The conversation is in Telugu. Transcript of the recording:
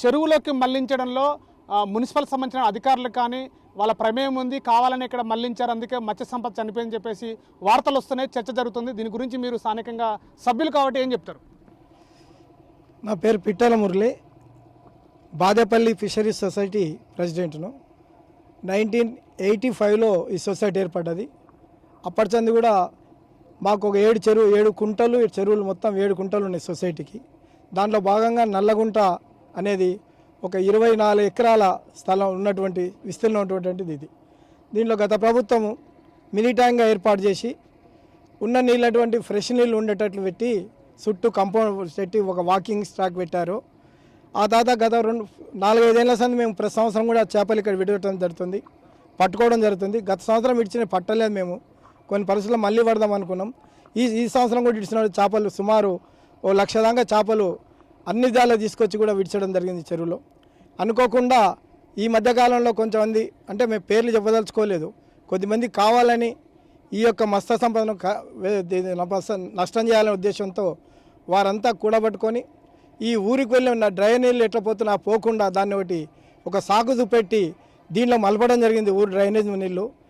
చెరువులోకి మళ్లించడంలో మున్సిపల్ సంబంధించిన అధికారులు కానీ వాళ్ళ ప్రమేయం ఉంది, కావాలని ఇక్కడ మళ్లించారు, అందుకే మత్స్య సంపద చనిపోయిందని చెప్పేసి వార్తలు వస్తున్నాయి, చర్చ జరుగుతుంది. దీని గురించి మీరు స్థానికంగా సభ్యులు కాబట్టి ఏం చెప్తారు? నా పేరు పిట్టాల మురళి, బాదేపల్లి ఫిషరీస్ సొసైటీ ప్రెసిడెంట్ను. 1985లో ఈ సొసైటీ ఏర్పడ్డది. అప్పటి చంది కూడా మాకు ఒక 7 కుంటలు చెరువులు, మొత్తం 7 కుంటలు ఉన్నాయి సొసైటీకి. దాంట్లో భాగంగా నల్లగుంట అనేది ఒక 24 ఎకరాల స్థలం ఉన్నటువంటి విస్తీర్ణం ఉన్నటువంటిది ఇది. దీంట్లో గత ప్రభుత్వము మినీ ట్యాంక్గా ఏర్పాటు చేసి ఉన్న నీళ్ళటువంటి ఫ్రెష్ నీళ్ళు ఉండేటట్లు పెట్టి చుట్టూ కంపౌండ్ పెట్టి ఒక వాకింగ్ స్టాక్ పెట్టారు. ఆ తర్వాత గత 4-5 ఏళ్ల సంది మేము ప్రతి సంవత్సరం కూడా చేపలు ఇక్కడ విడవటం జరుగుతుంది, పట్టుకోవడం జరుగుతుంది. గత సంవత్సరం ఇడిచిన పట్టలేదు, మేము కొన్ని పరిస్థితుల్లో మళ్ళీ పడదాం అనుకున్నాం. ఈ సంవత్సరం కూడా ఇడిచిన చేపలు సుమారు 1 లక్ష దాకా చేపలు అన్ని దాల్లో తీసుకొచ్చి కూడా విడిచడం జరిగింది చెరువులో. అనుకోకుండా ఈ మధ్యకాలంలో కొంతమంది, అంటే మేము పేర్లు చెప్పదలుచుకోలేదు, కొద్దిమంది కావాలని ఈ యొక్క మత్స్య సంపదను నష్టం చేయాలనే ఉద్దేశంతో వారంతా కూడబట్టుకొని ఈ ఊరికి వెళ్ళి ఉన్న డ్రై నీళ్ళు ఎట్లా పోతున్నా పోకుండా దాన్ని ఒక సాగు చూపెట్టి దీనిలో మలపడం జరిగింది ఊరు డ్రైనేజ్ నీళ్ళు.